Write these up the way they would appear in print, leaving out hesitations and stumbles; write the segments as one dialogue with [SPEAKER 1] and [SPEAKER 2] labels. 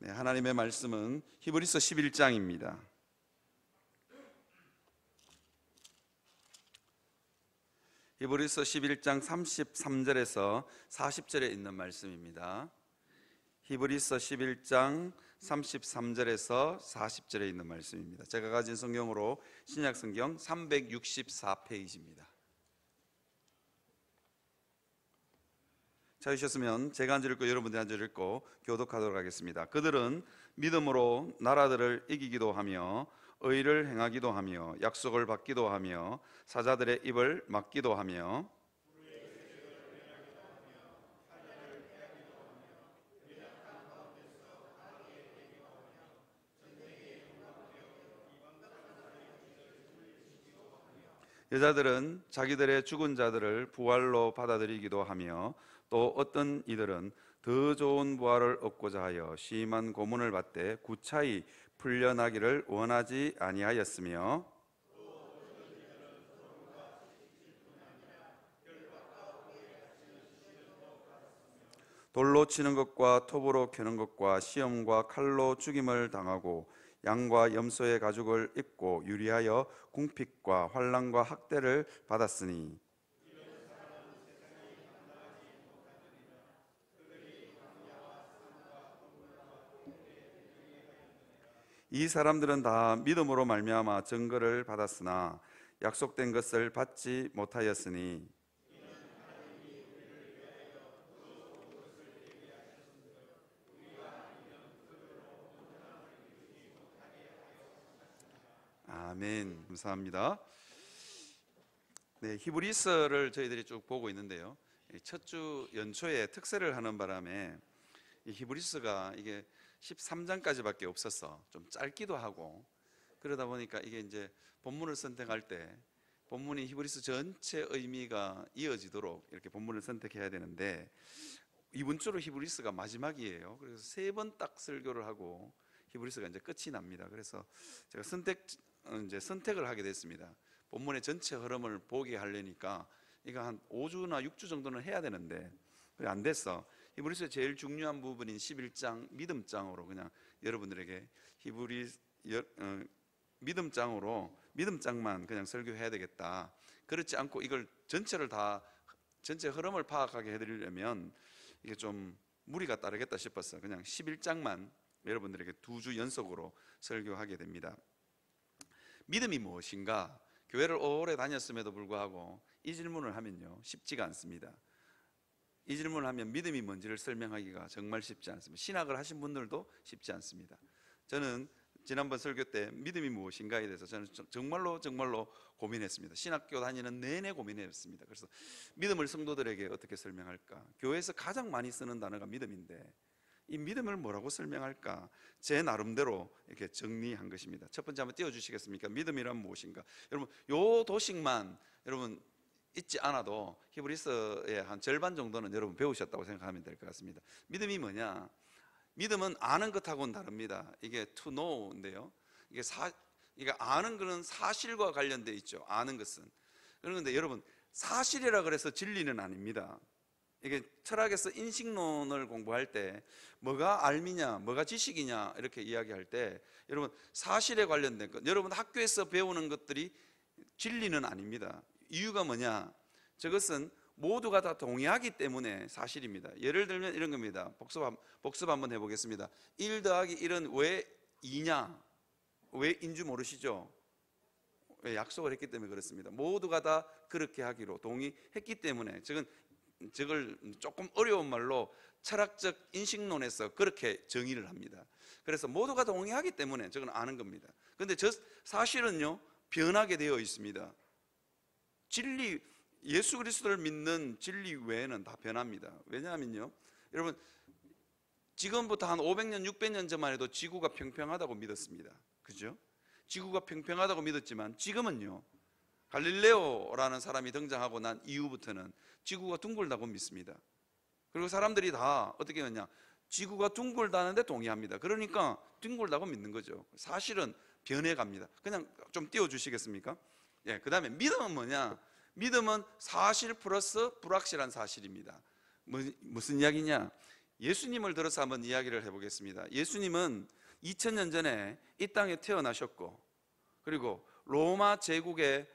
[SPEAKER 1] 네, 하나님의 말씀은 히브리서 11장입니다. 히브리서 11장 33절에서 40절에 있는 말씀입니다. 히브리서 11장 33절에서 40절에 있는 말씀입니다. 제가 가진 성경으로 신약 성경 364페이지입니다. 찾으셨으면 제가 한 줄 읽고 여러분들이 한 줄 읽고 교독하도록 하겠습니다. 그들은 믿음으로 나라들을 이기기도 하며 의를 행하기도 하며 약속을 받기도 하며 사자들의 입을 막기도 하며 여자들은 자기들의 죽은 자들을 부활로 받아들이기도 하며 또 어떤 이들은 더 좋은 부활을 얻고자 하여 심한 고문을 받되 구차히 풀려나기를 원하지 아니하였으며 돌로 치는 것과 톱으로 켜는 것과 시험과 칼로 죽임을 당하고 양과 염소의 가죽을 입고 유리하여 궁핍과 환난과 학대를 받았으니 이 사람들은 다 믿음으로 말미암아 증거를 받았으나 약속된 것을 받지 못하였으니 아멘. 감사합니다. 네, 히브리서를 저희들이 쭉 보고 있는데요. 첫 주 연초에 특세를 하는 바람에 이 히브리서가 이게 13장까지밖에 없어서 좀 짧기도 하고 그러다 보니까 이게 이제 본문을 선택할 때 본문이 히브리서 전체 의미가 이어지도록 이렇게 본문을 선택해야 되는데 이번 주로 히브리서가 마지막이에요. 그래서 3번 딱 설교를 하고 히브리서가 이제 끝이 납니다. 그래서 제가 선택을 하게 됐습니다. 본문의 전체 흐름을 보게 하려니까 이거 한 5주나 6주 정도는 해야 되는데 안 됐어. 히브리서의 제일 중요한 부분인 11장 믿음장으로 그냥 여러분들에게 믿음장만 그냥 설교해야 되겠다. 그렇지 않고 이걸 전체 흐름을 파악하게 해드리려면 이게 좀 무리가 따르겠다 싶어서 그냥 11장만 여러분들에게 2주 연속으로 설교하게 됩니다. 믿음이 무엇인가? 교회를 오래 다녔음에도 불구하고 이 질문을 하면요 쉽지가 않습니다. 이 질문을 하면 믿음이 뭔지를 설명하기가 정말 쉽지 않습니다. 신학을 하신 분들도 쉽지 않습니다. 저는 지난번 설교 때 믿음이 무엇인가에 대해서 저는 정말로 고민했습니다. 신학교 다니는 내내 고민했습니다. 그래서 믿음을 성도들에게 어떻게 설명할까? 교회에서 가장 많이 쓰는 단어가 믿음인데 이 믿음을 뭐라고 설명할까? 제 나름대로 이렇게 정리한 것입니다. 첫 번째 한번 띄워주시겠습니까? 믿음이란 무엇인가? 여러분 요 도식만 여러분 잊지 않아도 히브리서의 한 절반 정도는 여러분 배우셨다고 생각하면 될 것 같습니다. 믿음이 뭐냐? 믿음은 아는 것하고는 다릅니다. 이게 to know인데요. 이게 아는 것은 사실과 관련되어 있죠. 아는 것은. 그런데 여러분 사실이라 그래서 진리는 아닙니다. 이게 철학에서 인식론을 공부할 때 뭐가 알미냐, 뭐가 지식이냐 이렇게 이야기할 때 여러분 사실에 관련된 것, 여러분 학교에서 배우는 것들이 진리는 아닙니다. 이유가 뭐냐? 저것은 모두가 다 동의하기 때문에 사실입니다. 예를 들면 이런 겁니다. 복습 한번 해보겠습니다. 1 더하기 1은 왜 2냐? 왜 인줄 모르시죠? 왜 약속을 했기 때문에 그렇습니다. 모두가 다 그렇게 하기로 동의했기 때문에 저걸 조금 어려운 말로 철학적 인식론에서 그렇게 정의를 합니다. 그래서 모두가 동의하기 때문에 저건 아는 겁니다. 그런데 저 사실은요 변하게 되어 있습니다. 진리, 예수 그리스도를 믿는 진리 외에는 다 변합니다. 왜냐하면요 여러분 지금부터 한 500년 600년 전만 해도 지구가 평평하다고 믿었습니다. 그죠? 지구가 평평하다고 믿었지만 지금은요 갈릴레오라는 사람이 등장하고 난 이후부터는 지구가 둥글다고 믿습니다. 그리고 사람들이 다 어떻게 하냐? 지구가 둥글다는데 동의합니다. 그러니까 둥글다고 믿는 거죠. 사실은 변해갑니다. 그냥 좀 띄워주시겠습니까? 예, 그 다음에 믿음은 뭐냐? 믿음은 사실 플러스 불확실한 사실입니다. 무슨 이야기냐? 예수님을 들어서 한번 이야기를 해보겠습니다. 예수님은 2000년 전에 이 땅에 태어나셨고, 그리고 로마 제국의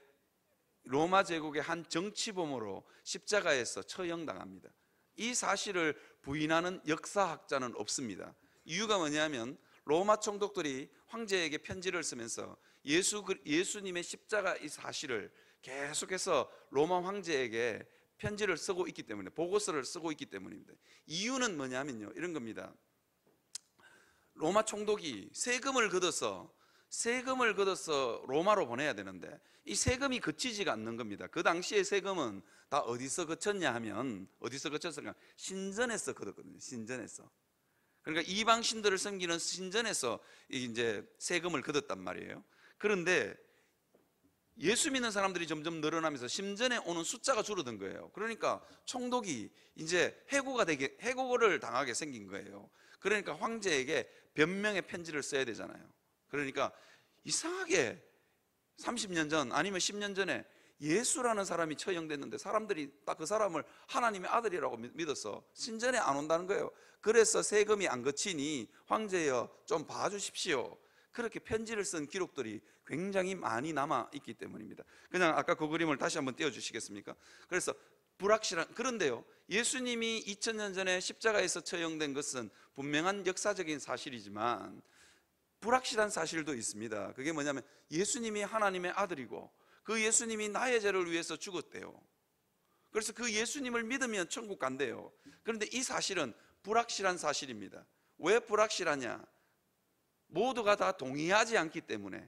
[SPEAKER 1] 한 정치범으로 십자가에서 처형당합니다. 이 사실을 부인하는 역사학자는 없습니다. 이유가 뭐냐면 로마 총독들이 황제에게 편지를 쓰면서 예수님의 십자가 이 사실을 계속해서 로마 황제에게 편지를 쓰고 있기 때문에, 보고서를 쓰고 있기 때문입니다. 이유는 뭐냐면요, 이런 겁니다. 로마 총독이 세금을 걷어서 로마로 보내야 되는데 이 세금이 그치지가 않는 겁니다. 그 당시에 세금은 다 어디서 그쳤냐 하면, 어디서 그쳤을까? 신전에서 걷었거든요. 신전에서. 그러니까 이방 신들을 섬기는 신전에서 이제 세금을 걷었단 말이에요. 그런데 예수 믿는 사람들이 점점 늘어나면서 신전에 오는 숫자가 줄어든 거예요. 그러니까 총독이 이제 해고를 당하게 생긴 거예요. 그러니까 황제에게 변명의 편지를 써야 되잖아요. 그러니까 이상하게 30년 전 아니면 10년 전에 예수라는 사람이 처형됐는데 사람들이 딱 그 사람을 하나님의 아들이라고 믿어서 신전에 안 온다는 거예요. 그래서 세금이 안 거치니 황제여 좀 봐주십시오. 그렇게 편지를 쓴 기록들이 굉장히 많이 남아 있기 때문입니다. 그냥 아까 그 그림을 다시 한번 띄워주시겠습니까? 그래서 그런데요, 예수님이 2000년 전에 십자가에서 처형된 것은 분명한 역사적인 사실이지만 불확실한 사실도 있습니다. 그게 뭐냐면 예수님이 하나님의 아들이고 그 예수님이 나의 죄를 위해서 죽었대요. 그래서 그 예수님을 믿으면 천국 간대요. 그런데 이 사실은 불확실한 사실입니다. 왜 불확실하냐? 모두가 다 동의하지 않기 때문에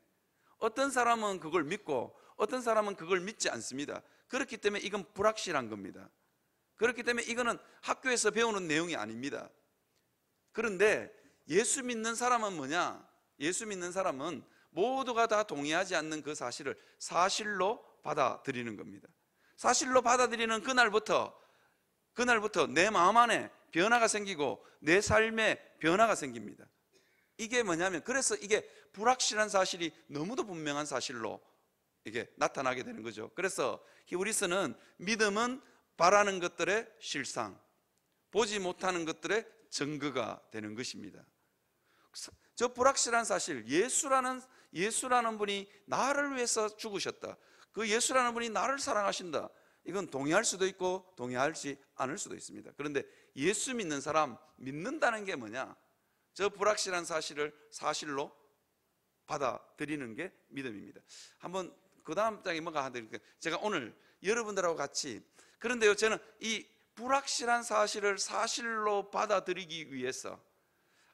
[SPEAKER 1] 어떤 사람은 그걸 믿고 어떤 사람은 그걸 믿지 않습니다. 그렇기 때문에 이건 불확실한 겁니다. 그렇기 때문에 이거는 학교에서 배우는 내용이 아닙니다. 그런데 예수 믿는 사람은 뭐냐? 예수 믿는 사람은 모두가 다 동의하지 않는 그 사실을 사실로 받아들이는 겁니다. 사실로 받아들이는 그날부터 내 마음 안에 변화가 생기고 내 삶에 변화가 생깁니다. 이게 뭐냐면, 그래서 이게 불확실한 사실이 너무도 분명한 사실로 이게 나타나게 되는 거죠. 그래서 히브리서는 믿음은 바라는 것들의 실상, 보지 못하는 것들의 증거가 되는 것입니다. 저 불확실한 사실, 예수라는 분이 나를 위해서 죽으셨다, 그 예수라는 분이 나를 사랑하신다, 이건 동의할 수도 있고 동의하지 않을 수도 있습니다. 그런데 예수 믿는 사람, 믿는다는 게 뭐냐? 저 불확실한 사실을 사실로 받아들이는 게 믿음입니다. 한번 그 다음 장에 뭐가 하든가, 제가 오늘 여러분들하고 같이, 그런데요, 저는 이 불확실한 사실을 사실로 받아들이기 위해서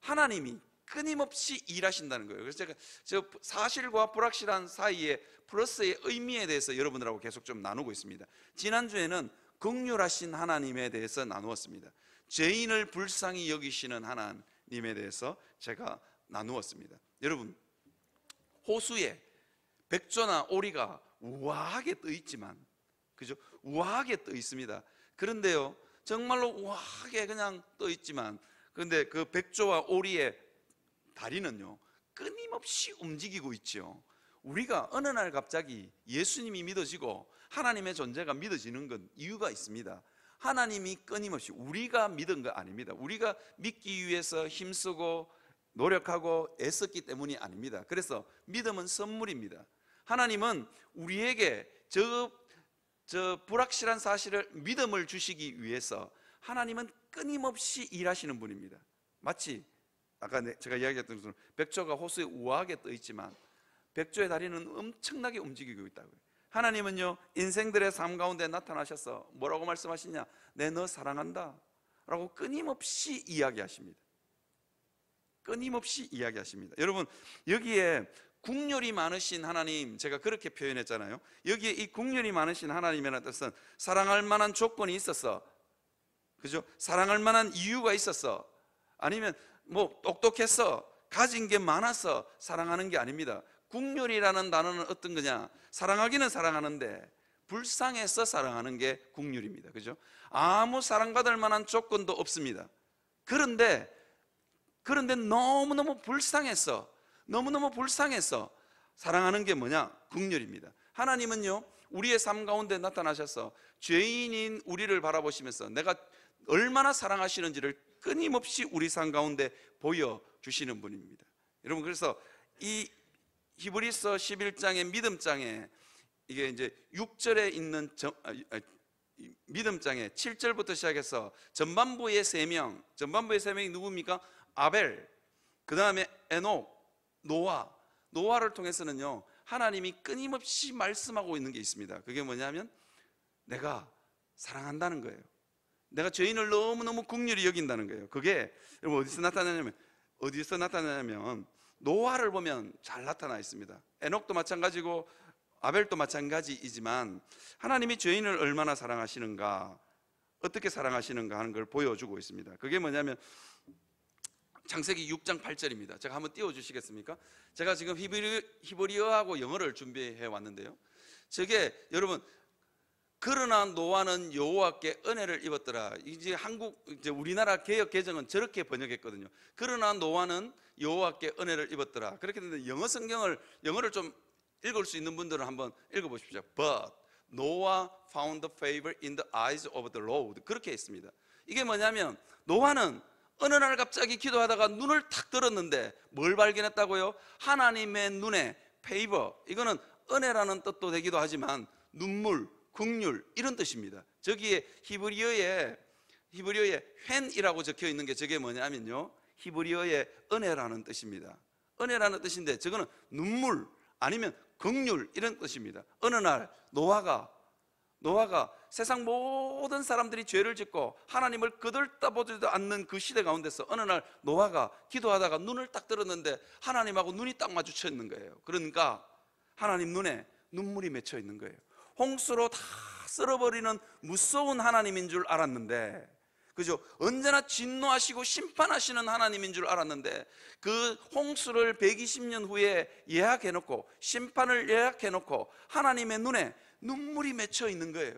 [SPEAKER 1] 하나님이 끊임없이 일하신다는 거예요. 그래서 제가 저 사실과 불확실한 사이의 플러스의 의미에 대해서 여러분들하고 계속 좀 나누고 있습니다. 지난주에는 긍휼하신 하나님에 대해서 나누었습니다. 죄인을 불쌍히 여기시는 하나님에 대해서 제가 나누었습니다. 여러분, 호수에 백조나 오리가 우아하게 떠 있지만, 그죠? 우아하게 떠 있습니다. 그런데요, 정말로 우아하게 그냥 떠 있지만, 그런데 그 백조와 오리의 다리는요, 끊임없이 움직이고 있죠. 우리가 어느 날 갑자기 예수님이 믿어지고 하나님의 존재가 믿어지는 건 이유가 있습니다. 하나님이 끊임없이, 우리가 믿은 거 아닙니다. 우리가 믿기 위해서 힘쓰고 노력하고 애썼기 때문이 아닙니다. 그래서 믿음은 선물입니다. 하나님은 우리에게 저 불확실한 사실을, 믿음을 주시기 위해서 하나님은 끊임없이 일하시는 분입니다. 마치 아까 제가 이야기했던 것처럼 백조가 호수에 우아하게 떠 있지만 백조의 다리는 엄청나게 움직이고 있다고요. 하나님은요, 인생들의 삶 가운데 나타나셔서 뭐라고 말씀하시냐? 내 너 사랑한다 라고 끊임없이 이야기하십니다. 끊임없이 이야기하십니다. 여러분, 여기에 국률이 많으신 하나님, 제가 그렇게 표현했잖아요. 여기에 이 국률이 많으신 하나님이라는 뜻은 사랑할 만한 조건이 있어서, 그죠? 사랑할 만한 이유가 있어서, 아니면 뭐 똑똑해서 가진 게 많아서 사랑하는 게 아닙니다. 국률이라는 단어는 어떤 거냐? 사랑하기는 사랑하는데 불쌍해서 사랑하는 게 국률입니다. 그죠? 아무 사랑받을 만한 조건도 없습니다. 그런데 너무너무 불쌍해서 사랑하는 게 뭐냐? 국률입니다. 하나님은요, 우리의 삶 가운데 나타나셔서 죄인인 우리를 바라보시면서 얼마나 사랑하시는지를 끊임없이 우리 삶 가운데 보여주시는 분입니다. 여러분, 그래서 이 히브리서 11장의 믿음장에, 이게 이제 6절에 있는 믿음장에 7절부터 시작해서 전반부의 세 명이 누굽니까? 아벨, 그 다음에 에녹, 노아를 통해서는요, 하나님이 끊임없이 말씀하고 있는 게 있습니다. 그게 뭐냐면 내가 사랑한다는 거예요. 내가 죄인을 너무너무 긍휼히 여긴다는 거예요. 그게 어디서 나타나냐면 노아를 보면 잘 나타나 있습니다. 에녹도 마찬가지고 아벨도 마찬가지이지만 하나님이 죄인을 얼마나 사랑하시는가, 어떻게 사랑하시는가 하는 걸 보여주고 있습니다. 그게 뭐냐면 창세기 6장 8절입니다. 제가 한번 띄워주시겠습니까? 제가 지금 히브리어하고 영어를 준비해 왔는데요, 저게 여러분, 그러나 노아는 여호와께 은혜를 입었더라. 이제 우리나라 개역 개정은 저렇게 번역했거든요. 그러나 노아는 여호와께 은혜를 입었더라. 그렇게 되는데 영어를 좀 읽을 수 있는 분들은 한번 읽어보십시오. But Noah found favor in the eyes of the Lord. 그렇게 했습니다. 이게 뭐냐면 노아는 어느 날 갑자기 기도하다가 눈을 탁 들었는데 뭘 발견했다고요? 하나님의 눈에 favor, 이거는 은혜라는 뜻도 되기도 하지만 눈물, 긍휼, 이런 뜻입니다. 저기에 히브리어에 헨이라고 적혀 있는 게 저게 뭐냐면요, 히브리어의 은혜라는 뜻입니다. 은혜라는 뜻인데 저거는 눈물 아니면 긍휼, 이런 뜻입니다. 어느 날 노아가 세상 모든 사람들이 죄를 짓고 하나님을 거들떠보지도 않는 그 시대 가운데서 어느 날 노아가 기도하다가 눈을 딱 들었는데 하나님하고 눈이 딱 마주쳐 있는 거예요. 그러니까 하나님 눈에 눈물이 맺혀 있는 거예요. 홍수로 다 쓸어버리는 무서운 하나님인 줄 알았는데, 그죠? 언제나 진노하시고 심판하시는 하나님인 줄 알았는데 그 홍수를 120년 후에 예약해놓고 심판을 예약해놓고 하나님의 눈에 눈물이 맺혀 있는 거예요.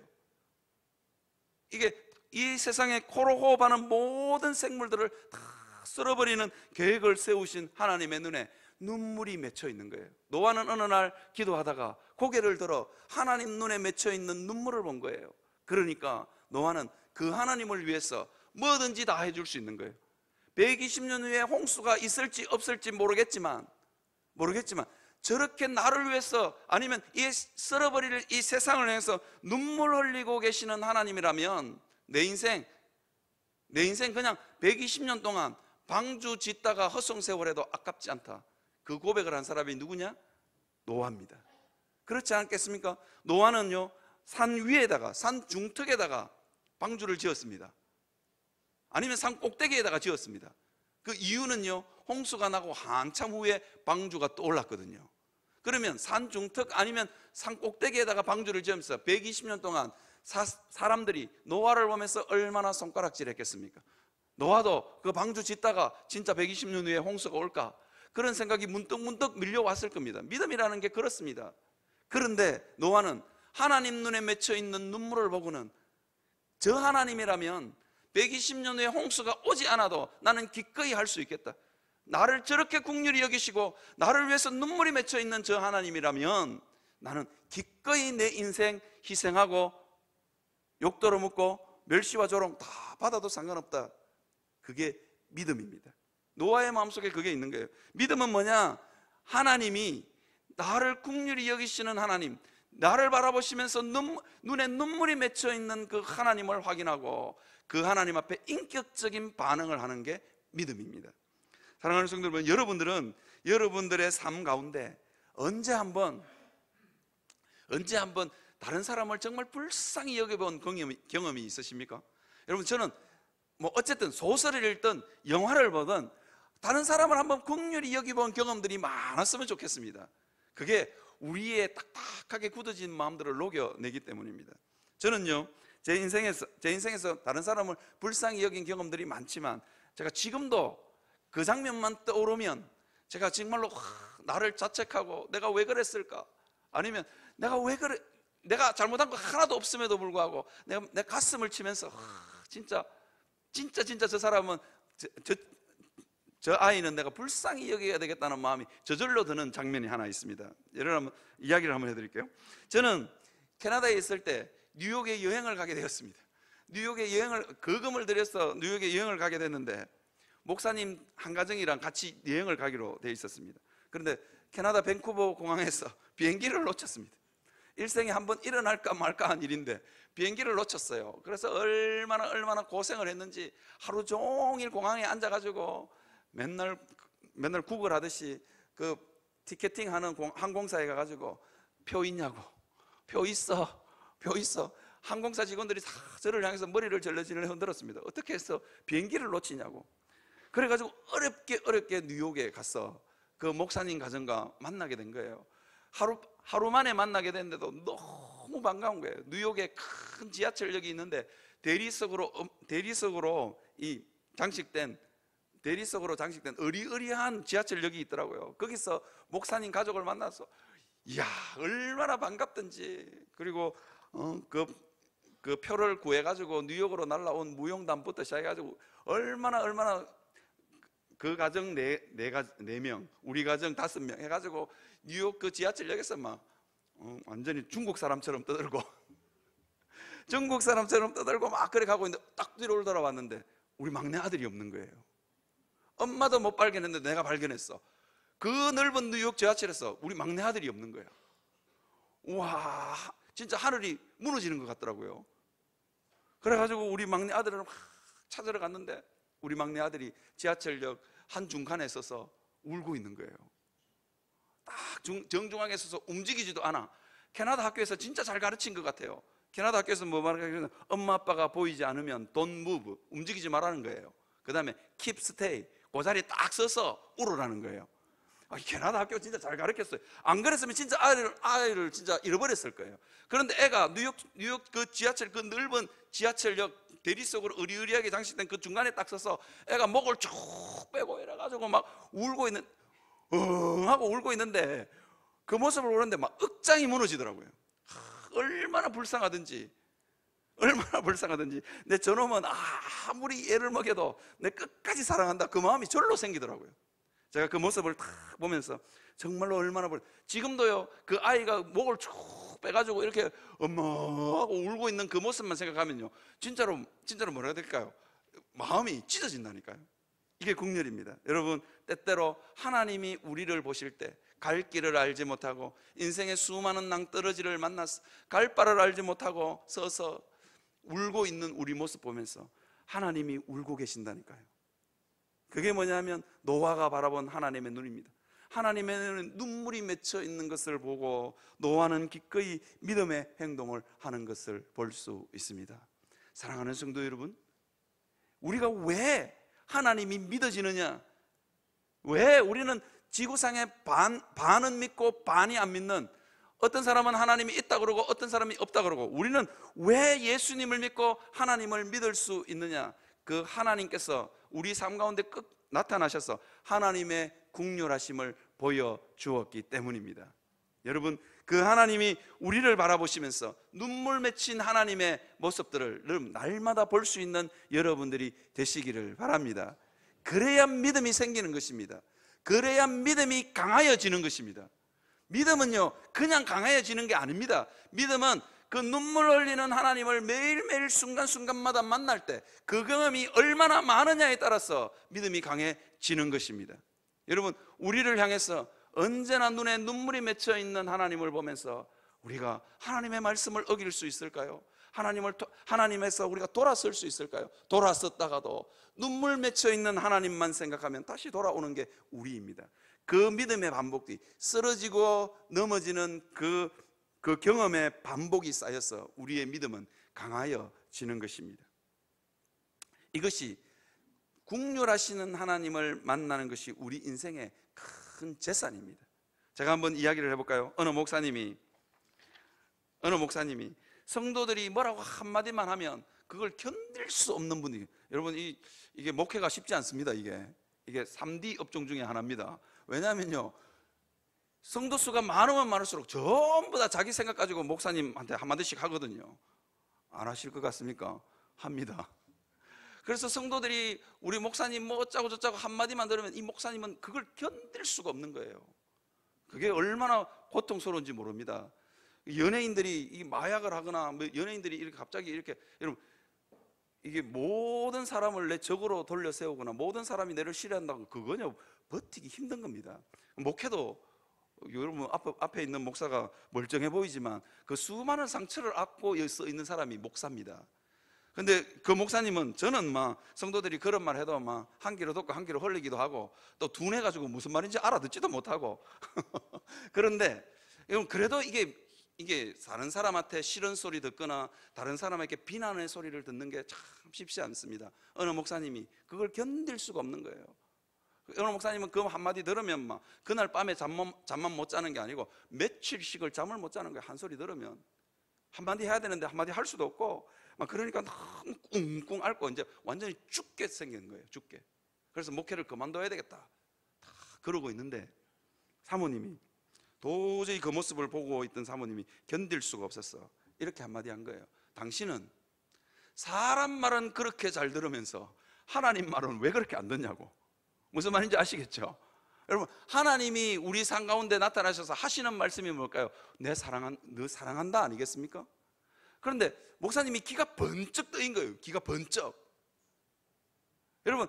[SPEAKER 1] 이게 이 세상에 코로 호흡하는 모든 생물들을 다 쓸어버리는 계획을 세우신 하나님의 눈에 눈물이 맺혀 있는 거예요. 노아는 어느 날 기도하다가 고개를 들어 하나님 눈에 맺혀 있는 눈물을 본 거예요. 그러니까 노아는 그 하나님을 위해서 뭐든지 다 해줄 수 있는 거예요. 120년 후에 홍수가 있을지 없을지 모르겠지만 저렇게 나를 위해서, 아니면 이 쓸어버릴 이 세상을 위해서 눈물 흘리고 계시는 하나님이라면 내 인생 그냥 120년 동안 방주 짓다가 헛송세월해도 아깝지 않다. 그 고백을 한 사람이 누구냐? 노아입니다. 그렇지 않겠습니까? 노아는요, 산 위에다가, 산 중턱에다가 방주를 지었습니다. 아니면 산 꼭대기에다가 지었습니다. 그 이유는요, 홍수가 나고 한참 후에 방주가 떠올랐거든요. 그러면 산 중턱 아니면 산 꼭대기에다가 방주를 지으면서 120년 동안 사람들이 노아를 보면서 얼마나 손가락질 했겠습니까? 노아도 그 방주 짓다가 진짜 120년 후에 홍수가 올까? 그런 생각이 문득문득 밀려왔을 겁니다. 믿음이라는 게 그렇습니다. 그런데 노아는 하나님 눈에 맺혀 있는 눈물을 보고는 저 하나님이라면 120년 후에 홍수가 오지 않아도 나는 기꺼이 할 수 있겠다. 나를 저렇게 긍휼히 여기시고 나를 위해서 눈물이 맺혀 있는 저 하나님이라면 나는 기꺼이 내 인생 희생하고 욕도로 묻고 멸시와 조롱 다 받아도 상관없다. 그게 믿음입니다. 노아의 마음속에 그게 있는 거예요. 믿음은 뭐냐? 하나님이 나를 긍휼히 여기시는 하나님, 나를 바라보시면서 눈에 눈물이 맺혀 있는 그 하나님을 확인하고 그 하나님 앞에 인격적인 반응을 하는 게 믿음입니다. 사랑하는 성도 여러분, 여러분들은 여러분들의 삶 가운데 언제 한번 다른 사람을 정말 불쌍히 여겨본 경험이 있으십니까? 여러분, 저는 어쨌든 소설을 읽든 영화를 보든 다른 사람을 한번 긍휼히 여겨본 경험들이 많았으면 좋겠습니다. 그게 우리의 딱딱하게 굳어진 마음들을 녹여내기 때문입니다. 저는요, 제 인생에서 다른 사람을 불쌍히 여긴 경험들이 많지만 제가 지금도 그 장면만 떠오르면 제가 정말로 나를 자책하고 내가 왜 그랬을까? 아니면 내가 잘못한 거 하나도 없음에도 불구하고 내 가슴을 치면서 진짜 저 사람은 저 아이는 내가 불쌍히 여겨야 되겠다는 마음이 저절로 드는 장면이 하나 있습니다. 여러분, 이야기를 한번 해드릴게요. 저는 캐나다에 있을 때 뉴욕에 여행을 가게 되었습니다. 뉴욕에 거금을 들여서 뉴욕에 여행을 가게 됐는데 목사님 한 가정이랑 같이 여행을 가기로 돼 있었습니다. 그런데 캐나다 밴쿠버 공항에서 비행기를 놓쳤습니다. 일생에 한 번 일어날까 말까 한 일인데 비행기를 놓쳤어요. 그래서 얼마나 고생을 했는지 하루 종일 공항에 앉아가지고 맨날 구걸하듯이 그 티켓팅하는 항공사에 가가지고 표 있냐고, 표 있어. 항공사 직원들이 다 저를 향해서 머리를 절레절레 흔들었습니다. 어떻게 해서 비행기를 놓치냐고. 그래가지고 어렵게 뉴욕에 가서 그 목사님 가정과 만나게 된 거예요. 하루 만에 만나게 됐는데도 너무 반가운 거예요. 뉴욕에 큰 지하철역이 있는데 대리석으로 장식된 어리어리한 지하철역이 있더라고요. 거기서 목사님 가족을 만나서 이야 얼마나 반갑던지. 그리고 그 표를 구해가지고 뉴욕으로 날라온 무용담부터 시작해가지고 얼마나 그 가정 네 명, 우리 가정 5명 해가지고 뉴욕 그 지하철역에서 막 완전히 중국 사람처럼 떠들고 막 그래 가고 있는데 딱 뒤로 돌아왔는데 우리 막내 아들이 없는 거예요. 엄마도 못 발견했는데 내가 발견했어. 그 넓은 뉴욕 지하철에서 우리 막내 아들이 없는 거예요. 우와, 진짜 하늘이 무너지는 것 같더라고요. 그래가지고 우리 막내 아들을 막 찾으러 갔는데 우리 막내 아들이 지하철역 한 중간에 서서 울고 있는 거예요. 딱 정중앙에 서서 움직이지도 않아. 캐나다 학교에서 진짜 잘 가르친 것 같아요. 캐나다 학교에서 뭐 말하냐면 엄마 아빠가 보이지 않으면 don't move, 움직이지 말라는 거예요. 그 다음에 keep stay, 그 자리에 딱 서서 울으라는 거예요. 캐나다 학교 진짜 잘 가르쳤어요. 안 그랬으면 진짜 아이를 진짜 잃어버렸을 거예요. 그런데 애가 뉴욕 그 지하철 그 넓은 지하철역 대리석으로 으리으리하게 장식된 그 중간에 딱 서서 애가 목을 쭉 빼고 이래가지고 막 하고 울고 있는데 그 모습을 보는데 막 억장이 무너지더라고요. 얼마나 불쌍하든지 내 저놈은 아무리 애를 먹여도 내 끝까지 사랑한다 그 마음이 절로 생기더라고요. 제가 그 모습을 딱 보면서 정말로 얼마나 지금도요 그 아이가 목을 쭉 빼가지고 이렇게 엄마 하고 울고 있는 그 모습만 생각하면요 진짜로 뭐라 해야 될까요? 마음이 찢어진다니까요. 이게 국률입니다. 여러분, 때때로 하나님이 우리를 보실 때 갈 길을 알지 못하고 인생의 수많은 낭떠러지를 만나서 갈 바를 알지 못하고 서서 울고 있는 우리 모습 보면서 하나님이 울고 계신다니까요. 그게 뭐냐면 노아가 바라본 하나님의 눈입니다. 하나님의 눈은 눈물이 맺혀 있는 것을 보고 노아는 기꺼이 믿음의 행동을 하는 것을 볼 수 있습니다. 사랑하는 성도 여러분, 우리가 왜 하나님이 믿어지느냐? 왜 우리는 지구상의 반은 믿고 반이 안 믿는, 어떤 사람은 하나님이 있다 그러고 어떤 사람이 없다 그러고, 우리는 왜 예수님을 믿고 하나님을 믿을 수 있느냐? 그 하나님께서 우리 삶 가운데 나타나셔서 하나님의 국률하심을 보여주었기 때문입니다. 여러분, 그 하나님이 우리를 바라보시면서 눈물 맺힌 하나님의 모습들을 날마다 볼 수 있는 여러분들이 되시기를 바랍니다. 그래야 믿음이 생기는 것입니다. 그래야 믿음이 강하여지는 것입니다. 믿음은요 그냥 강하여지는 게 아닙니다. 믿음은 그 눈물 흘리는 하나님을 매일매일 순간순간마다 만날 때 그 경험이 얼마나 많으냐에 따라서 믿음이 강해지는 것입니다. 여러분, 우리를 향해서 언제나 눈에 눈물이 맺혀 있는 하나님을 보면서 우리가 하나님의 말씀을 어길 수 있을까요? 하나님에서 우리가 돌아설 수 있을까요? 돌아섰다가도 눈물 맺혀 있는 하나님만 생각하면 다시 돌아오는 게 우리입니다. 그 믿음의 반복이 쓰러지고 넘어지는 그 경험의 반복이 쌓여서 우리의 믿음은 강하여지는 것입니다. 이것이 국률하시는 하나님을 만나는 것이 우리 인생의 큰 재산입니다. 제가 한번 이야기를 해볼까요? 어느 목사님이 성도들이 뭐라고 한마디만 하면 그걸 견딜 수 없는 분이, 여러분 이게 목회가 쉽지 않습니다. 이게 3D 업종 중에 하나입니다. 왜냐하면요 성도 수가 많으면 많을수록 전부 다 자기 생각 가지고 목사님한테 한마디씩 하거든요. 안 하실 것 같습니까? 합니다. 그래서 성도들이 우리 목사님 뭐 어쩌고 저쩌고 한마디만 들으면 이 목사님은 그걸 견딜 수가 없는 거예요. 그게 얼마나 고통스러운지 모릅니다. 연예인들이 이 마약을 하거나 연예인들이 이렇게 갑자기 이렇게, 여러분
[SPEAKER 2] 이게 모든 사람을 내 적으로 돌려 세우거나 모든 사람이 내를 싫어한다고 그거냐 버티기 힘든 겁니다. 목회도 여러분 앞에 있는 목사가 멀쩡해 보이지만 그 수많은 상처를 안고 써 있는 사람이 목사입니다. 근데 그 목사님은 저는 막 성도들이 그런 말 해도 막 한 귀로 듣고 한 귀로 흘리기도 하고 또 둔해가지고 무슨 말인지 알아듣지도 못하고 그런데 그래도 이게 다른 사람한테 싫은 소리 듣거나 다른 사람에게 비난의 소리를 듣는 게 참 쉽지 않습니다. 어느 목사님이 그걸 견딜 수가 없는 거예요. 어느 목사님은 그 한마디 들으면 막 그날 밤에 잠만 못 자는 게 아니고 며칠씩을 잠을 못 자는 거예요. 한 소리 들으면 한마디 해야 되는데 한마디 할 수도 없고 막 그러니까 너무 꿍꿍 앓고 이제 완전히 죽게 생긴 거예요. 죽게. 그래서 목회를 그만둬야 되겠다 다 그러고 있는데 사모님이 도저히 그 모습을 보고 있던 사모님이 견딜 수가 없었어. 이렇게 한마디 한 거예요. 당신은 사람 말은 그렇게 잘 들으면서 하나님 말은 왜 그렇게 안 듣냐고. 무슨 말인지 아시겠죠? 여러분, 하나님이 우리 삶 가운데 나타나셔서 하시는 말씀이 뭘까요? 너 사랑한다 아니겠습니까? 그런데 목사님이 기가 번쩍 뜨인 거예요. 기가 번쩍. 여러분,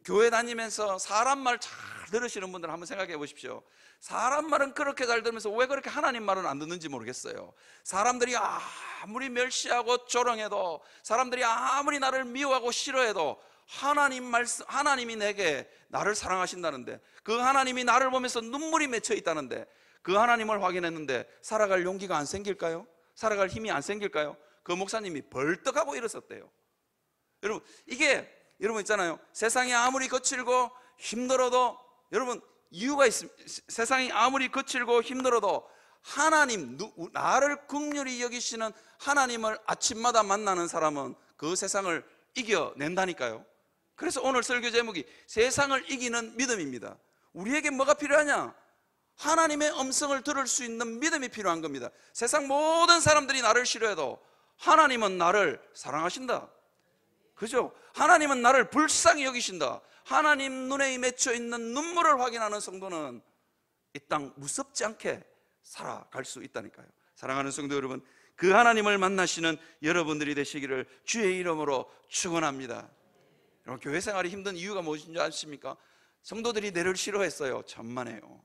[SPEAKER 2] 교회 다니면서 사람 말 잘 들으시는 분들 한번 생각해 보십시오. 사람 말은 그렇게 잘 들으면서 왜 그렇게 하나님 말은 안 듣는지 모르겠어요. 사람들이 아무리 멸시하고 조롱해도, 사람들이 아무리 나를 미워하고 싫어해도 하나님이 내게 나를 사랑하신다는데, 그 하나님이 나를 보면서 눈물이 맺혀 있다는데, 그 하나님을 확인했는데 살아갈 용기가 안 생길까요? 살아갈 힘이 안 생길까요? 그 목사님이 벌떡하고 일어섰대요. 여러분, 여러분 있잖아요. 세상이 아무리 거칠고 힘들어도, 여러분 이유가 있습니다. 세상이 아무리 거칠고 힘들어도 하나님, 나를 긍휼히 여기시는 하나님을 아침마다 만나는 사람은 그 세상을 이겨낸다니까요. 그래서 오늘 설교 제목이 세상을 이기는 믿음입니다. 우리에게 뭐가 필요하냐? 하나님의 음성을 들을 수 있는 믿음이 필요한 겁니다. 세상 모든 사람들이 나를 싫어해도 하나님은 나를 사랑하신다. 그죠? 하나님은 나를 불쌍히 여기신다. 하나님 눈에 맺혀 있는 눈물을 확인하는 성도는 이 땅 무섭지 않게 살아갈 수 있다니까요. 사랑하는 성도 여러분, 그 하나님을 만나시는 여러분들이 되시기를 주의 이름으로 축원합니다. 여러분, 교회 생활이 힘든 이유가 무엇인지 아십니까? 성도들이 내를 싫어했어요. 천만에요.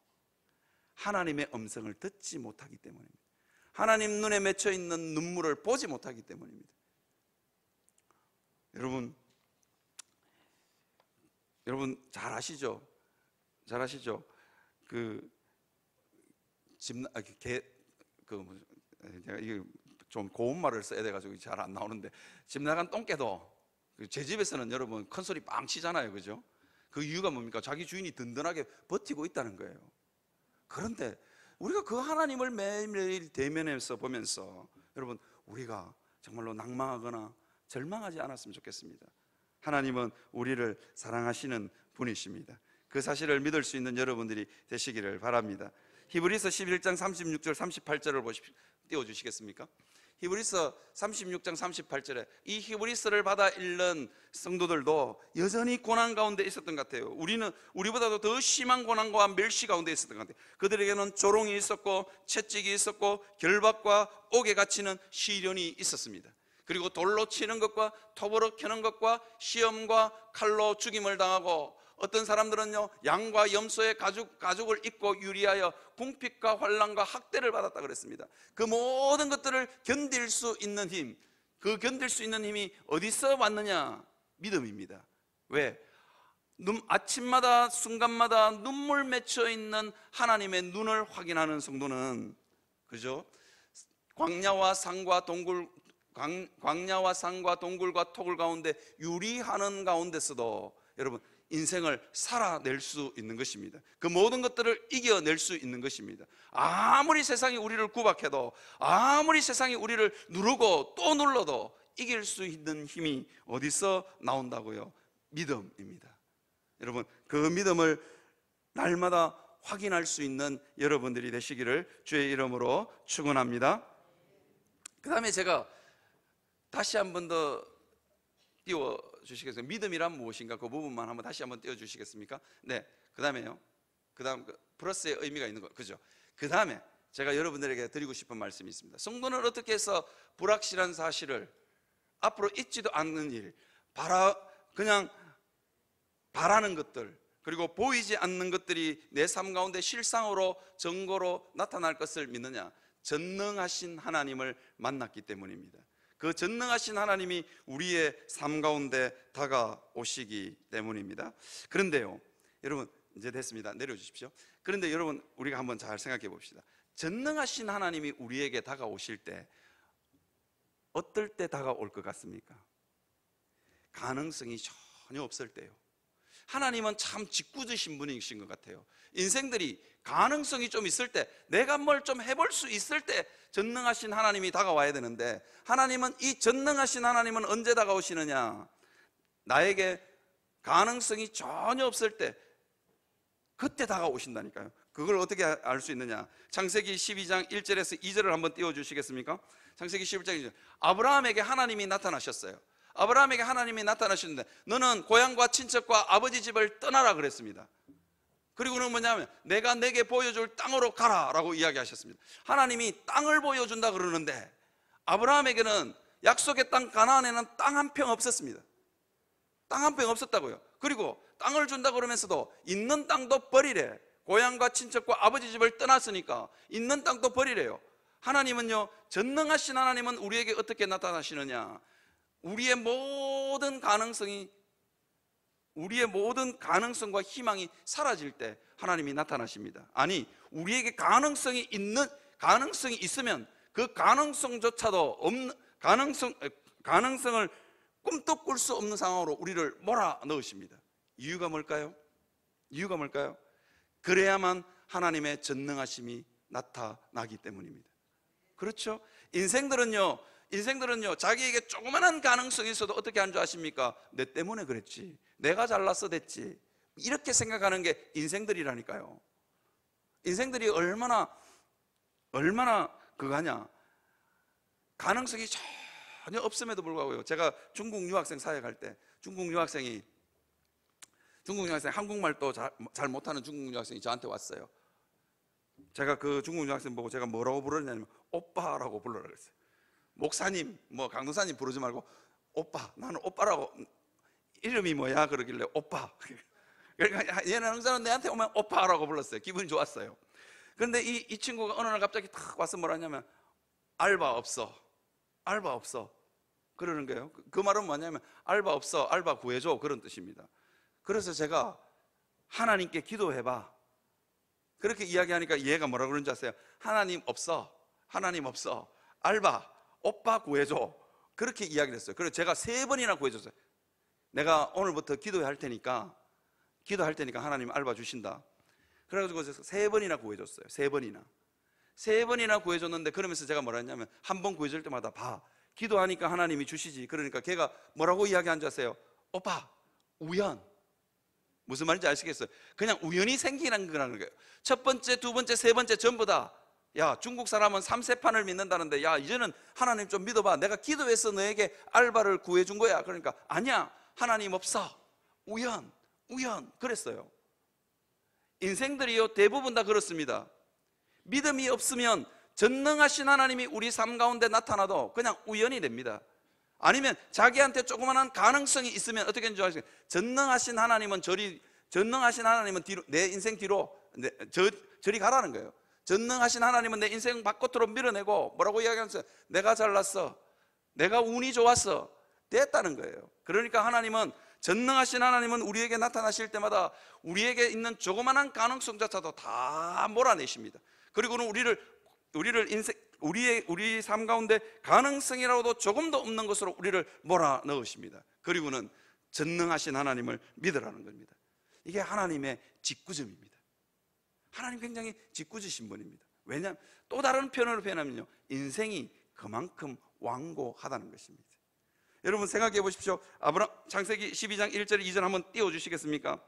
[SPEAKER 2] 하나님의 음성을 듣지 못하기 때문입니다. 하나님 눈에 맺혀 있는 눈물을 보지 못하기 때문입니다. 여러분 잘 아시죠? 제가 이게 좀 고운 말을 써야 돼가지고 잘 안 나오는데, 집 나간 똥개도 제 집에서는 여러분 큰 소리 빵 치잖아요, 그죠? 그 이유가 뭡니까? 자기 주인이 든든하게 버티고 있다는 거예요. 그런데 우리가 그 하나님을 매일매일 대면해서 보면서 여러분, 우리가 정말로 낭망하거나 절망하지 않았으면 좋겠습니다. 하나님은 우리를 사랑하시는 분이십니다. 그 사실을 믿을 수 있는 여러분들이 되시기를 바랍니다. 히브리서 11장 36절 38절을 띄워주시겠습니까? 히브리서 36장 38절에 이 히브리서를 받아 읽는 성도들도 여전히 고난 가운데 있었던 것 같아요. 우리보다도 더 심한 고난과 멸시 가운데 있었던 것 같아요. 그들에게는 조롱이 있었고 채찍이 있었고 결박과 옥에 갇히는 시련이 있었습니다. 그리고 돌로 치는 것과 톱으로 켜는 것과 시험과 칼로 죽임을 당하고, 어떤 사람들은요 양과 염소의 가죽을 입고 유리하여 궁핍과 환난과 학대를 받았다 그랬습니다. 그 모든 것들을 견딜 수 있는 힘, 그 견딜 수 있는 힘이 어디서 왔느냐? 믿음입니다. 왜? 아침마다 순간마다 눈물 맺혀 있는 하나님의 눈을 확인하는 성도는, 그죠? 광야와 산과 동굴과 토굴 가운데 유리하는 가운데서도 여러분 인생을 살아낼 수 있는 것입니다. 그 모든 것들을 이겨낼 수 있는 것입니다. 아무리 세상이 우리를 구박해도, 아무리 세상이 우리를 누르고 또 눌러도 이길 수 있는 힘이 어디서 나온다고요? 믿음입니다. 여러분, 그 믿음을 날마다 확인할 수 있는 여러분들이 되시기를 주의 이름으로 축원합니다. 그 다음에 제가 다시 한 번 더 띄워주시겠습니까? 믿음이란 무엇인가? 그 부분만 한번 다시 한번 띄워주시겠습니까? 네. 그 다음에요. 그 다음 플러스의 의미가 있는 거, 그죠? 그 다음에 제가 여러분들에게 드리고 싶은 말씀이 있습니다. 성도는 어떻게 해서 불확실한 사실을, 앞으로 있지도 않는 일, 그냥 바라는 것들, 그리고 보이지 않는 것들이 내 삶 가운데 실상으로 증거로 나타날 것을 믿느냐? 전능하신 하나님을 만났기 때문입니다. 그 전능하신 하나님이 우리의 삶 가운데 다가오시기 때문입니다. 그런데요, 여러분, 이제 됐습니다. 내려주십시오. 그런데 여러분, 우리가 한번 잘 생각해 봅시다. 전능하신 하나님이 우리에게 다가오실 때 어떨 때 다가올 것 같습니까? 가능성이 전혀 없을 때요. 하나님은 참 짓궂으신 분이신 것 같아요. 인생들이 가능성이 좀 있을 때, 내가 뭘 좀 해볼 수 있을 때 전능하신 하나님이 다가와야 되는데, 하나님은, 이 전능하신 하나님은 언제 다가오시느냐? 나에게 가능성이 전혀 없을 때, 그때 다가오신다니까요. 그걸 어떻게 알 수 있느냐? 창세기 12장 1절에서 2절을 한번 띄워주시겠습니까? 창세기 11장 2절. 아브라함에게 하나님이 나타나셨어요. 아브라함에게 하나님이 나타나셨는데, 너는 고향과 친척과 아버지 집을 떠나라 그랬습니다. 그리고는 뭐냐면, 내가 내게 보여줄 땅으로 가라 라고 이야기하셨습니다. 하나님이 땅을 보여준다 그러는데, 아브라함에게는 약속의 땅 가나안에는 땅 한 평 없었습니다. 땅 한 평 없었다고요. 그리고 땅을 준다 그러면서도 있는 땅도 버리래. 고향과 친척과 아버지 집을 떠났으니까 있는 땅도 버리래요. 하나님은요, 전능하신 하나님은 우리에게 어떻게 나타나시느냐? 우리의 모든 가능성과 희망이 사라질 때 하나님이 나타나십니다. 아니, 우리에게 가능성이 있으면 그 가능성조차도 없는, 가능성을 꿈도 꿀 수 없는 상황으로 우리를 몰아넣으십니다. 이유가 뭘까요? 그래야만 하나님의 전능하심이 나타나기 때문입니다. 그렇죠? 인생들은요, 자기에게 조그마한 가능성이 있어도 어떻게 하는 줄 아십니까? 내 때문에 그랬지, 내가 잘나서 됐지, 이렇게 생각하는 게 인생들이라니까요. 인생들이 얼마나 그거냐, 가능성이 전혀 없음에도 불구하고요. 제가 중국 유학생 사역할 때, 중국 유학생 한국말도 잘 못하는 중국 유학생이 저한테 왔어요. 제가 그 중국 유학생 보고 제가 뭐라고 부르냐면 오빠라고 불러라 그랬어요. 목사님, 강도사님 부르지 말고 오빠, 나는 오빠라고, 이름이 뭐야? 그러길래 오빠. 그러니까 얘는 항상 내한테 오면 오빠라고 불렀어요. 기분이 좋았어요. 그런데 이 친구가 어느 날 갑자기 탁 와서 뭐라냐면 알바 없어 그러는 거예요. 그 말은 뭐냐면 알바 없어, 알바 구해줘, 그런 뜻입니다. 그래서 제가 하나님께 기도해봐, 그렇게 이야기하니까 얘가 뭐라 그러는지 아세요? 하나님 없어, 알바, 오빠 구해줘, 그렇게 이야기를 했어요. 그래서 제가 3번이나 구해줬어요. 내가 오늘부터 기도할 테니까 하나님 알바 주신다. 그래가지고 3번이나 구해줬어요. 3번이나 구해줬는데, 그러면서 제가 뭐라 했냐면, 한 번 구해줄 때마다 봐, 기도하니까 하나님이 주시지. 그러니까 걔가 뭐라고 이야기한 줄 아세요? 오빠, 우연. 무슨 말인지 아시겠어요? 그냥 우연히 생기는 거라는 거예요. 첫 번째, 두 번째, 세 번째 전부 다, 야, 중국 사람은 3세판을 믿는다는데, 야, 이제는 하나님 좀 믿어봐, 내가 기도해서 너에게 알바를 구해준 거야. 그러니까 아니야, 하나님 없어, 우연 그랬어요. 인생들이요, 대부분 다 그렇습니다. 믿음이 없으면 전능하신 하나님이 우리 삶 가운데 나타나도 그냥 우연이 됩니다. 아니면 자기한테 조그마한 가능성이 있으면 어떻게 하는지 아시겠어요? 전능하신 하나님은 뒤로, 내 인생 뒤로 저리 가라는 거예요. 전능하신 하나님은 내 인생 바깥으로 밀어내고 뭐라고 이야기하면서, 내가 잘났어, 내가 운이 좋았어, 됐다는 거예요. 그러니까 전능하신 하나님은 우리에게 나타나실 때마다 우리에게 있는 조그마한 가능성조차도 다 몰아내십니다. 그리고는 우리 삶 가운데 가능성이라고도 조금도 없는 것으로 우리를 몰아넣으십니다. 그리고는 전능하신 하나님을 믿으라는 겁니다. 이게 하나님의 짓궂음입니다. 하나님 굉장히 짓궂으신 분입니다. 왜냐하면 또 다른 표현으로 표현하면요, 인생이 그만큼 완고하다는 것입니다. 여러분 생각해 보십시오. 창세기 12장 1절 2절 한번 띄워주시겠습니까?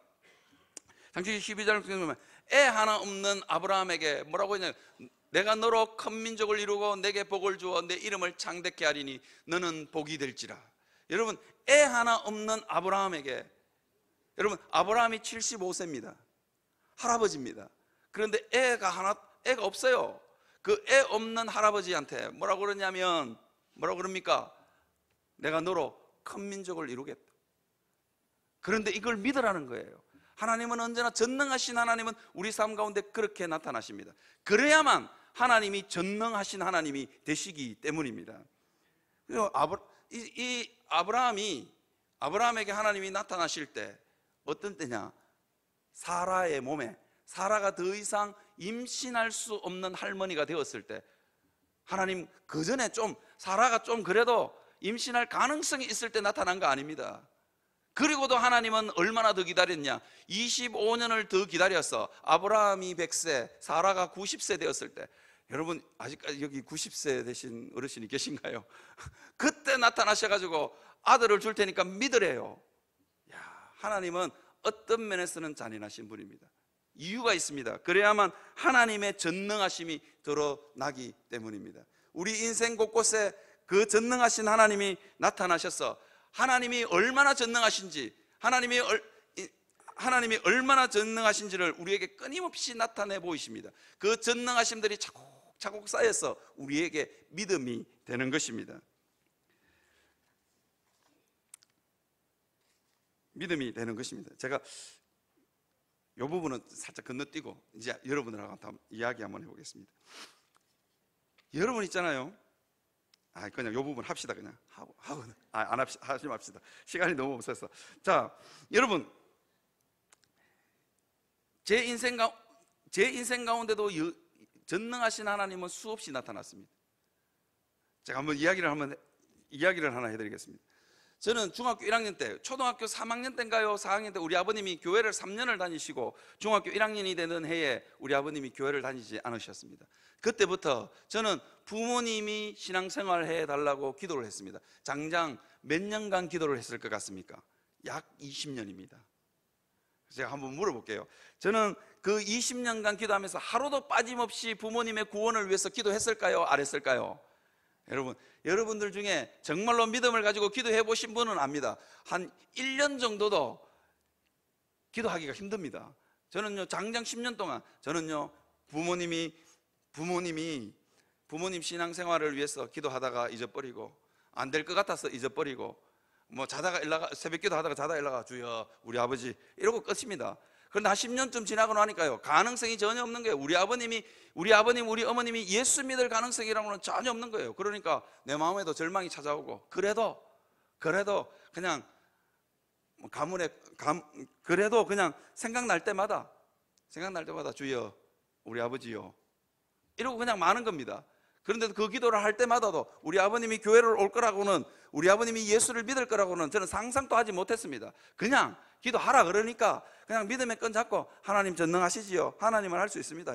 [SPEAKER 2] 창세기 12장 보면 애 하나 없는 아브라함에게 뭐라고 했냐면, 내가 너로 큰 민족을 이루고 내게 복을 주어 내 이름을 창대케 하리니 너는 복이 될지라. 여러분, 애 하나 없는 아브라함에게, 여러분, 아브라함이 75세입니다. 할아버지입니다. 그런데 애가 없어요. 그 애 없는 할아버지한테 뭐라고 그러냐면, 뭐라고 그럽니까? 내가 너로 큰 민족을 이루겠다. 그런데 이걸 믿으라는 거예요. 하나님은 언제나 전능하신 하나님은 우리 삶 가운데 그렇게 나타나십니다. 그래야만 하나님이 전능하신 하나님이 되시기 때문입니다. 그래서 아브라함에게 하나님이 나타나실 때 어떤 때냐? 사라의 몸에, 사라가 더 이상 임신할 수 없는 할머니가 되었을 때, 하나님 그 전에 사라가 그래도 임신할 가능성이 있을 때 나타난 거 아닙니다. 그리고도 하나님은 얼마나 더 기다렸냐? 25년을 더 기다렸어. 아브라함이 100세, 사라가 90세 되었을 때. 여러분 아직까지 여기 90세 되신 어르신이 계신가요? 그때 나타나셔가지고 아들을 줄 테니까 믿으래요. 야, 하나님은 어떤 면에서는 잔인하신 분입니다. 이유가 있습니다. 그래야만 하나님의 전능하심이 드러나기 때문입니다. 우리 인생 곳곳에 그 전능하신 하나님이 나타나셔서 하나님이 얼마나 전능하신지, 하나님이 얼마나 전능하신지를 우리에게 끊임없이 나타내 보이십니다. 그 전능하심들이 차곡차곡 쌓여서 우리에게 믿음이 되는 것입니다. 믿음이 되는 것입니다. 제가 이 부분은 살짝 건너뛰고 이제 여러분들하고 한번 이야기 한번 해보겠습니다. 여러분 있잖아요. 그냥 이 부분 합시다. 그냥 하지 맙시다. 시간이 너무 없어서. 자, 여러분, 제 인생 가운데도 전능하신 하나님은 수없이 나타났습니다. 제가 한번 이야기를 하나 해드리겠습니다. 저는 중학교 1학년 때, 초등학교 3학년 때인가요? 4학년 때 우리 아버님이 교회를 3년을 다니시고 중학교 1학년이 되는 해에 우리 아버님이 교회를 다니지 않으셨습니다. 그때부터 저는 부모님이 신앙생활을 해달라고 기도를 했습니다. 장장 몇 년간 기도를 했을 것 같습니까? 약 20년입니다. 제가 한번 물어볼게요. 저는 그 20년간 기도하면서 하루도 빠짐없이 부모님의 구원을 위해서 기도했을까요? 안 했을까요? 여러분들 중에 정말로 믿음을 가지고 기도해 보신 분은 압니다. 한 1년 정도도 기도하기가 힘듭니다. 저는요, 장장 10년 동안 저는요, 부모님 신앙생활을 위해서 기도하다가 잊어버리고, 안 될 것 같아서 잊어버리고, 자다가 새벽 기도하다가 자다 일어나가 주여 우리 아버지 이러고 끝입니다. 그런데 한 10년쯤 지나고 나니까요, 가능성이 전혀 없는 거예요. 우리 어머님이 예수 믿을 가능성이라고는 전혀 없는 거예요. 그러니까 내 마음에도 절망이 찾아오고, 그래도 그냥 그래도 그냥 생각날 때마다 주여 우리 아버지요 이러고 그냥 마는 겁니다. 그런데도 그 기도를 할 때마다도 우리 아버님이 교회를 올 거라고는, 우리 아버님이 예수를 믿을 거라고는 저는 상상도 하지 못했습니다. 그냥 기도하라 그러니까 그냥 믿음의 끈 잡고 하나님 전능하시지요? 하나님은 할 수 있습니다.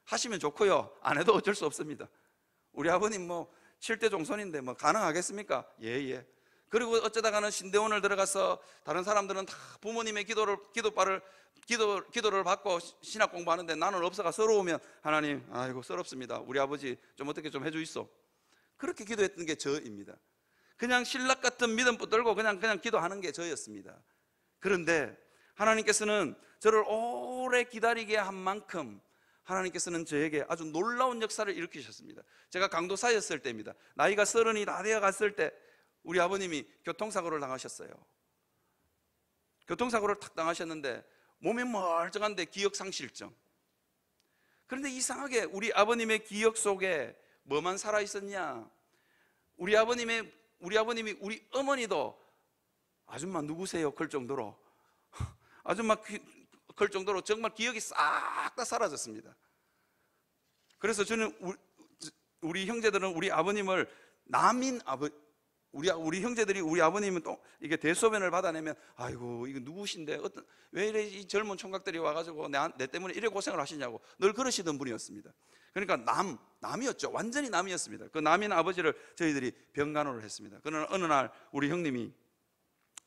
[SPEAKER 2] 하시면 좋고요, 안 해도 어쩔 수 없습니다. 우리 아버님 7대 종손인데 가능하겠습니까? 그리고 어쩌다가는 신대원을 들어가서 다른 사람들은 다 부모님의 기도를 받고 신학 공부하는데 나는 없어가 서러우면 하나님 아이고 서럽습니다. 우리 아버지 좀 어떻게 좀 해주이소. 그렇게 기도했던 게 저입니다. 그냥 신락 같은 믿음 붙들고 그냥 기도하는 게 저였습니다. 그런데 하나님께서는 저를 오래 기다리게 한 만큼 하나님께서는 저에게 아주 놀라운 역사를 일으키셨습니다. 제가 강도사였을 때입니다. 나이가 30이 다 되어 갔을 때 우리 아버님이 교통사고를 당하셨어요. 교통사고를 탁 당하셨는데 몸이 멀쩡한데 기억상실증. 그런데 이상하게 우리 아버님의 기억 속에 뭐만 살아있었냐? 우리 어머님이 우리 어머니도 아줌마 누구세요? 그럴 정도로 정말 기억이 싹 다 사라졌습니다. 그래서 저는 우리 형제들은 우리 아버님을 우리 형제들이 우리 아버님은 또 이게 대소변을 받아내면 아이고 이거 누구신데 왜 이래 이 젊은 총각들이 와가지고 내 때문에 이래 고생을 하시냐고 늘 그러시던 분이었습니다. 그러니까 남이었죠. 완전히 남이었습니다. 그 남인 아버지를 저희들이 병간호를 했습니다. 그러나 어느 날 우리 형님이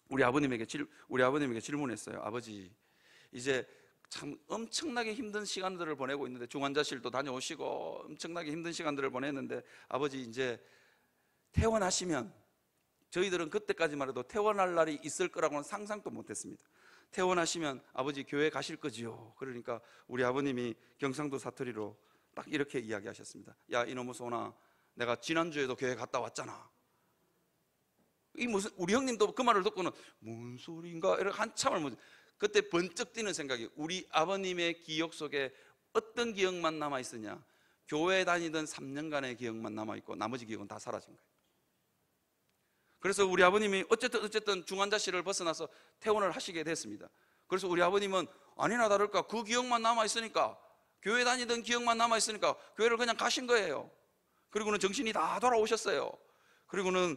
[SPEAKER 2] 우리 아버님에게 질문했어요. 아버지, 이제 참 엄청나게 힘든 시간들을 보내고 있는데 중환자실도 다녀오시고 엄청나게 힘든 시간들을 보냈는데 아버지 이제 퇴원하시면, 저희들은 그때까지만 해도 퇴원할 날이 있을 거라고는 상상도 못했습니다. 퇴원하시면 아버지 교회 가실 거지요? 그러니까 우리 아버님이 경상도 사투리로 딱 이렇게 이야기하셨습니다. 야 이놈의 소나, 내가 지난주에도 교회 갔다 왔잖아. 이 무슨 우리 형님도 그 말을 듣고는 뭔 소리인가 이렇게 한참을 그때 번쩍 뛰는 생각이, 우리 아버님의 기억 속에 어떤 기억만 남아 있으냐? 교회 다니던 3년간의 기억만 남아 있고 나머지 기억은 다 사라진 거예요. 그래서 우리 아버님이 어쨌든 중환자실을 벗어나서 퇴원을 하시게 됐습니다. 그래서 우리 아버님은 아니나 다를까 그 기억만 남아 있으니까, 교회 다니던 기억만 남아 있으니까 교회를 그냥 가신 거예요. 그리고는 정신이 다 돌아오셨어요. 그리고는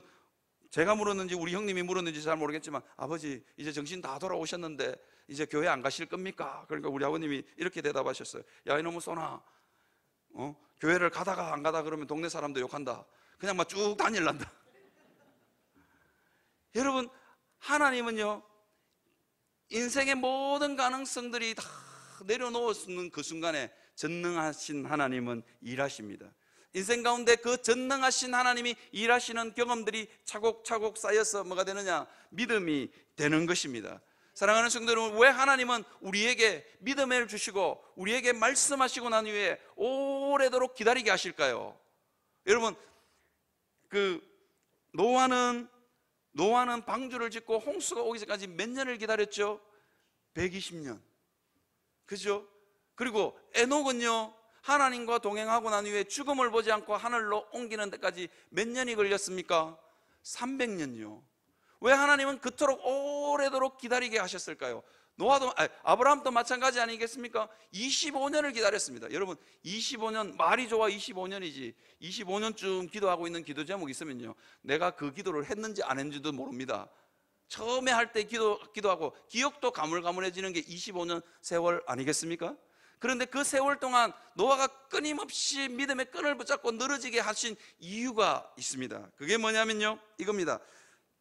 [SPEAKER 2] 제가 물었는지 우리 형님이 물었는지 잘 모르겠지만, 아버지 이제 정신 다 돌아오셨는데 이제 교회 안 가실 겁니까? 그러니까 우리 아버님이 이렇게 대답하셨어요. 야 이놈의 소나, 교회를 가다가 안 가다 그러면 동네 사람도 욕한다. 그냥 막 쭉 다닐란다. 여러분, 하나님은요 인생의 모든 가능성들이 다 내려놓는 그 순간에 전능하신 하나님은 일하십니다. 인생 가운데 그 전능하신 하나님이 일하시는 경험들이 차곡차곡 쌓여서 뭐가 되느냐? 믿음이 되는 것입니다. 사랑하는 성도 여러분, 왜 하나님은 우리에게 믿음을 주시고 우리에게 말씀하시고 난 후에 오래도록 기다리게 하실까요? 여러분, 그 노아는 방주를 짓고 홍수가 오기 전까지 몇 년을 기다렸죠? 120년. 그죠? 그리고 에녹은요 하나님과 동행하고 난 후에 죽음을 보지 않고 하늘로 옮기는 데까지 몇 년이 걸렸습니까? 300년이요. 왜 하나님은 그토록 오래도록 기다리게 하셨을까요? 아브라함도 마찬가지 아니겠습니까? 25년을 기다렸습니다. 여러분, 25년, 말이 좋아 25년이지 25년쯤 기도하고 있는 기도 제목이 있으면요 내가 그 기도를 했는지 안 했는지도 모릅니다. 처음에 할 때 기도하고 기억도 가물가물해지는 게 25년 세월 아니겠습니까? 그런데 그 세월 동안 노아가 끊임없이 믿음의 끈을 붙잡고 늘어지게 하신 이유가 있습니다. 그게 뭐냐면요 이겁니다.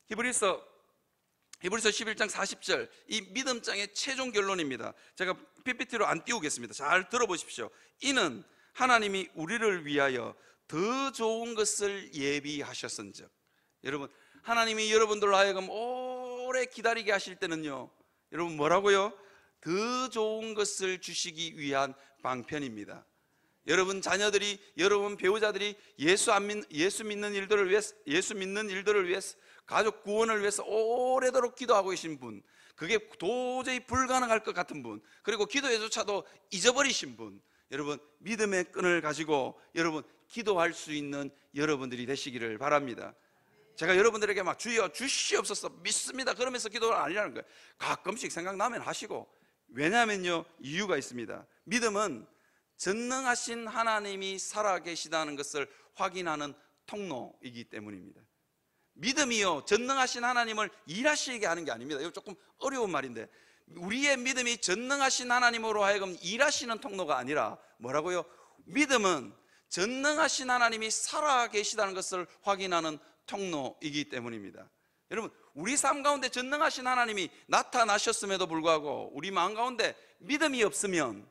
[SPEAKER 2] 히브리서 11장 40절, 이 믿음장의 최종 결론입니다. 제가 PPT로 안 띄우겠습니다. 잘 들어보십시오. 이는 하나님이 우리를 위하여 더 좋은 것을 예비하셨은즉. 여러분, 하나님이 여러분들로 하여금 오래 기다리게 하실 때는요 여러분 뭐라고요? 더 좋은 것을 주시기 위한 방편입니다. 여러분 자녀들이, 여러분 배우자들이 예수 믿는 일들을 위해서, 가족 구원을 위해서 오래도록 기도하고 계신 분, 그게 도저히 불가능할 것 같은 분, 그리고 기도에조차도 잊어버리신 분, 여러분 믿음의 끈을 가지고 여러분 기도할 수 있는 여러분들이 되시기를 바랍니다. 제가 여러분들에게 막 주여 주시옵소서 믿습니다 그러면서 기도를 아니라는 거예요. 가끔씩 생각나면 하시고. 왜냐하면요 이유가 있습니다. 믿음은 전능하신 하나님이 살아계시다는 것을 확인하는 통로이기 때문입니다. 믿음이요 전능하신 하나님을 일하시게 하는 게 아닙니다. 이거 조금 어려운 말인데, 우리의 믿음이 전능하신 하나님으로 하여금 일하시는 통로가 아니라 뭐라고요? 믿음은 전능하신 하나님이 살아계시다는 것을 확인하는 통로이기 때문입니다. 여러분, 우리 삶 가운데 전능하신 하나님이 나타나셨음에도 불구하고 우리 마음 가운데 믿음이 없으면요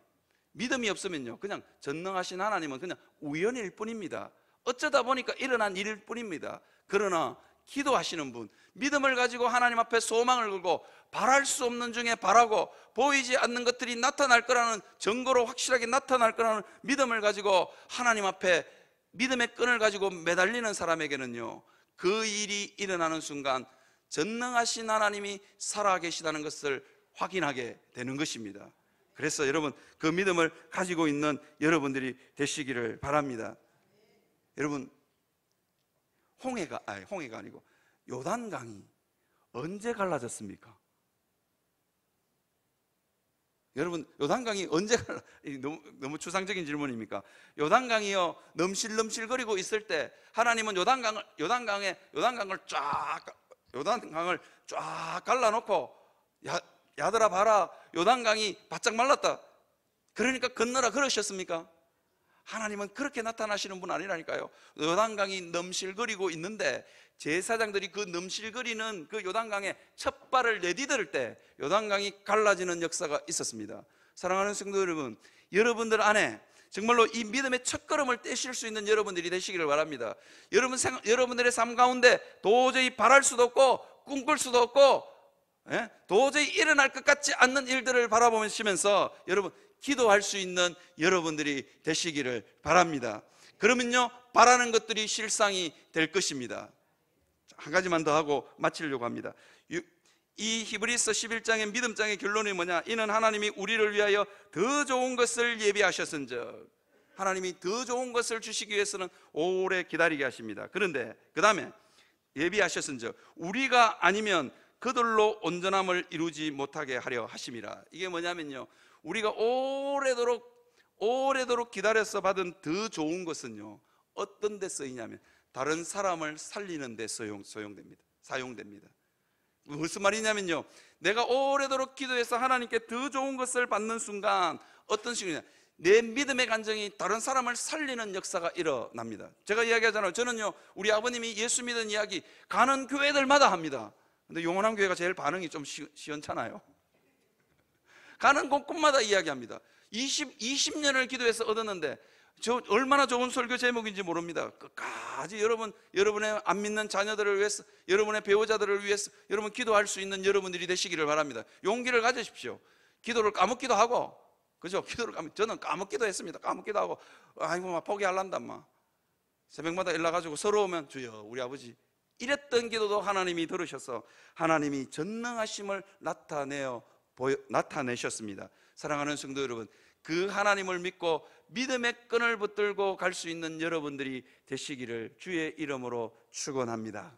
[SPEAKER 2] 그냥 전능하신 하나님은 그냥 우연일 뿐입니다. 어쩌다 보니까 일어난 일일 뿐입니다. 그러나 기도하시는 분, 믿음을 가지고 하나님 앞에 소망을 걸고 바랄 수 없는 중에 바라고 보이지 않는 것들이 나타날 거라는 증거로 확실하게 나타날 거라는 믿음을 가지고 하나님 앞에 믿음의 끈을 가지고 매달리는 사람에게는요 그 일이 일어나는 순간 전능하신 하나님이 살아계시다는 것을 확인하게 되는 것입니다. 그래서 여러분 그 믿음을 가지고 있는 여러분들이 되시기를 바랍니다. 여러분, 홍해가 아니고 요단강이 언제 갈라졌습니까? 여러분, 요단강이 언제 너무 추상적인 질문입니까? 요단강이요 넘실넘실거리고 있을 때 하나님은 요단강을 쫙 갈라놓고 야들아 봐라, 요단강이 바짝 말랐다, 그러니까 건너라 그러셨습니까? 하나님은 그렇게 나타나시는 분 아니라니까요. 요단강이 넘실거리고 있는데 제사장들이 그 넘실거리는 그 요단강에 첫 발을 내디딜 때 요단강이 갈라지는 역사가 있었습니다. 사랑하는 성도 여러분, 여러분들 안에 정말로 이 믿음의 첫걸음을 떼실 수 있는 여러분들이 되시기를 바랍니다. 여러분들의 삶 가운데 도저히 바랄 수도 없고 꿈꿀 수도 없고 도저히 일어날 것 같지 않는 일들을 바라보시면서 여러분 기도할 수 있는 여러분들이 되시기를 바랍니다. 그러면요 바라는 것들이 실상이 될 것입니다. 자, 한 가지만 더 하고 마치려고 합니다. 이 히브리서 11장의 믿음장의 결론이 뭐냐? 이는 하나님이 우리를 위하여 더 좋은 것을 예비하셨은즉, 하나님이 더 좋은 것을 주시기 위해서는 오래 기다리게 하십니다. 그런데 그 다음에 예비하셨은즉 우리가 아니면 그들로 온전함을 이루지 못하게 하려 하심이라. 이게 뭐냐면요, 우리가 오래도록 기다려서 받은 더 좋은 것은요, 어떤 데 쓰이냐면 다른 사람을 살리는 데 사용됩니다. 무슨 말이냐면요, 내가 오래도록 기도해서 하나님께 더 좋은 것을 받는 순간 어떤 식이냐, 내 믿음의 간정이 다른 사람을 살리는 역사가 일어납니다. 제가 이야기하잖아요. 저는요, 우리 아버님이 예수 믿은 이야기 가는 교회들마다 합니다. 근데 용원한 교회가 제일 반응이 좀 시원찮아요. 가는 곳곳마다 이야기합니다. 20년을 기도해서 얻었는데 저 얼마나 좋은 설교 제목인지 모릅니다. 끝까지 여러분의 안 믿는 자녀들을 위해서, 여러분의 배우자들을 위해서 여러분 기도할 수 있는 여러분들이 되시기를 바랍니다. 용기를 가지십시오. 기도를 까먹기도 하고, 그죠? 저는 까먹기도 했습니다. 까먹기도 하고, 아이고 막 포기할란다 막 새벽마다 일나가지고 서러우면 주여 우리 아버지, 이랬던 기도도 하나님이 들으셔서 하나님이 전능하심을 나타내셨습니다. 사랑하는 성도 여러분, 그 하나님을 믿고 믿음의 끈을 붙들고 갈 수 있는 여러분들이 되시기를 주의 이름으로 축원합니다.